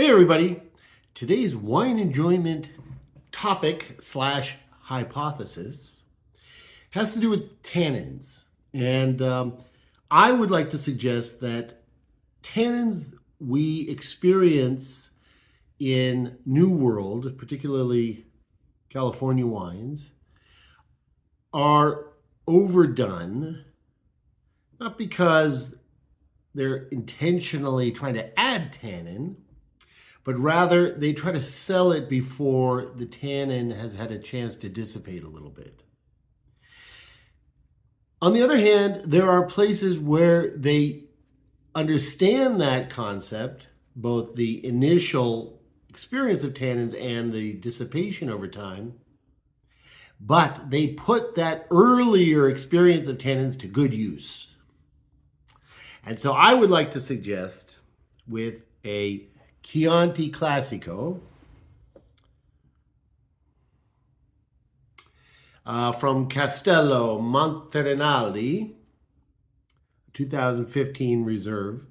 Hey everybody! Today's wine enjoyment topic slash hypothesis has to do with tannins. And I would like to suggest that tannins we experience in New World, particularly California wines, are overdone, not because they're intentionally trying to add tannin, but rather they try to sell it before the tannin has had a chance to dissipate a little bit. On the other hand, there are places where they understand that concept, both the initial experience of tannins and the dissipation over time, but they put that earlier experience of tannins to good use. And so I would like to suggest with a Chianti Classico from Castello Monterenaldi, 2015 reserve.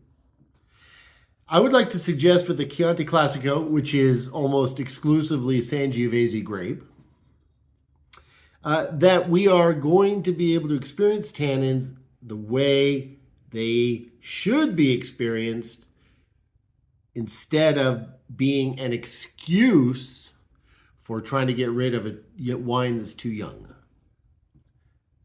I would like to suggest with the Chianti Classico, which is almost exclusively Sangiovese grape, that we are going to be able to experience tannins the way they should be experienced, instead of being an excuse for trying to get rid of a wine that's too young.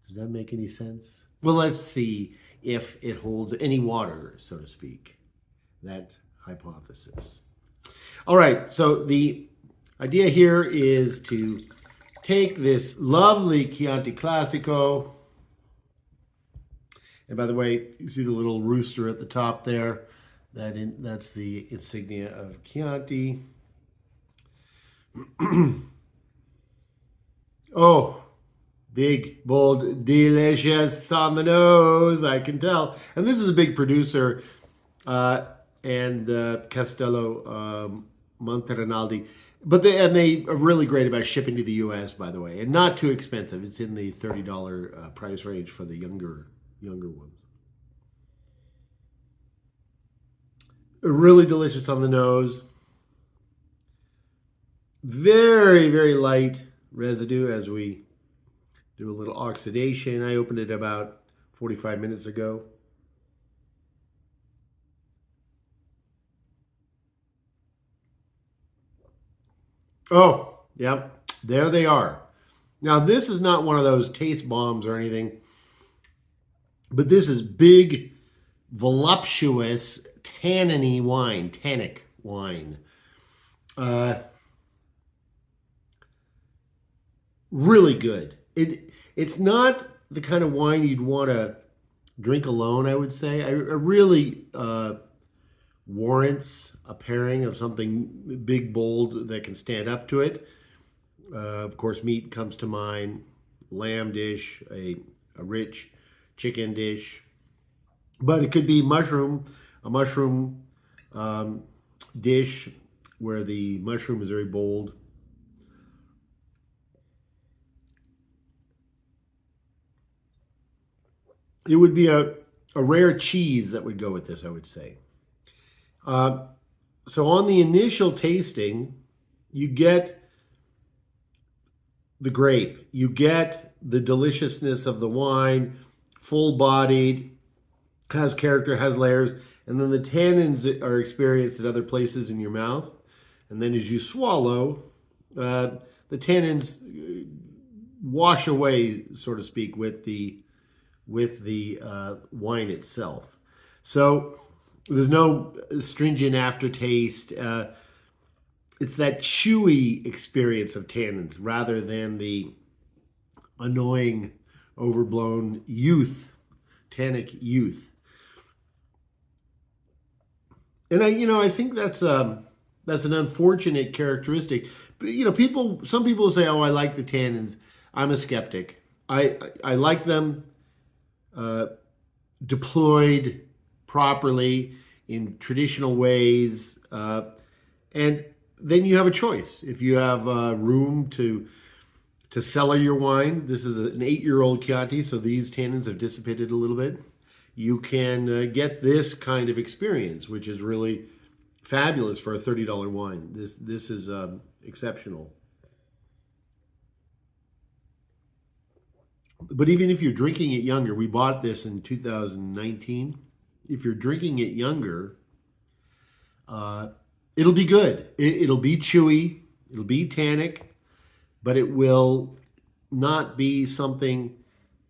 Does that make any sense? Well, let's see if it holds any water, so to speak, that hypothesis. All right, so the idea here is to take this lovely Chianti Classico, and by the way, you see the little rooster at the top there. That's the insignia of Chianti. Oh, big, bold, delicious on the nose, I can tell. And this is a big producer, and Castello Monterenaldi. But they are really great about shipping to the U.S., by the way, and not too expensive. It's in the $30 price range for the younger ones. Really delicious on the nose. Very, very light residue as we do a little oxidation. I opened it about 45 minutes ago. Oh, yeah, there they are. Now, this is not one of those taste bombs or anything, but this is big, voluptuous, tannic wine. Really good. It's not the kind of wine you'd want to drink alone, I would say. It really warrants a pairing of something big, bold that can stand up to it. Of course, meat comes to mind. Lamb dish, a rich chicken dish. But it could be a mushroom dish where the mushroom is very bold. It would be a rare cheese that would go with this, I would say. So on the initial tasting, you get the grape. You get the deliciousness of the wine, full-bodied, has character, has layers, and then the tannins are experienced at other places in your mouth. And then as you swallow, the tannins wash away, so to speak, with the wine itself. So there's no stringent aftertaste. It's that chewy experience of tannins rather than the annoying, overblown tannic youth. And I think that's an unfortunate characteristic. But some people say, "Oh, I like the tannins." I'm a skeptic. I like them deployed properly in traditional ways, and then you have a choice. If you have room to cellar your wine, this is an 8-year-old Chianti, so these tannins have dissipated a little bit. You can get this kind of experience, which is really fabulous for a $30 wine. This is exceptional. But even if you're drinking it younger, we bought this in 2019. If you're drinking it younger, it'll be good. It'll be chewy, it'll be tannic, but it will not be something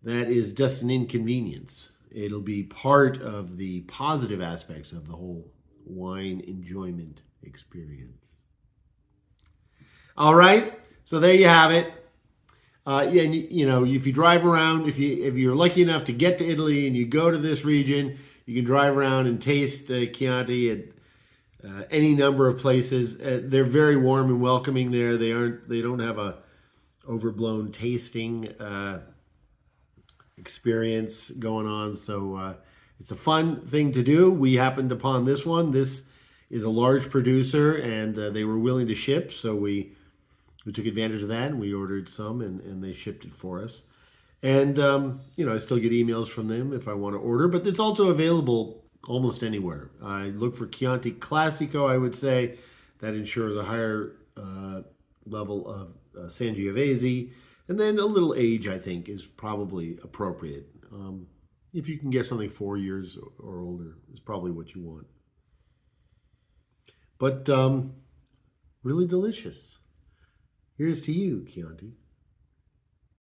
that is just an inconvenience. It'll be part of the positive aspects of the whole wine enjoyment experience. All right, so there you have it. Yeah, and you know, if you drive around, if you're lucky enough to get to Italy and you go to this region, you can drive around and taste Chianti at any number of places. They're very warm and welcoming there. They don't have a overblown tasting experience going on. So it's a fun thing to do. We happened upon this one. This is a large producer, and they were willing to ship, so we took advantage of that, and we ordered some, and they shipped it for us. And, you know, I still get emails from them if I want to order, but it's also available almost anywhere. I look for Chianti Classico, I would say. That ensures a higher level of Sangiovese. And then a little age, I think, is probably appropriate. If you can get something 4 years or older, is probably what you want. But really delicious. Here's to you, Chianti.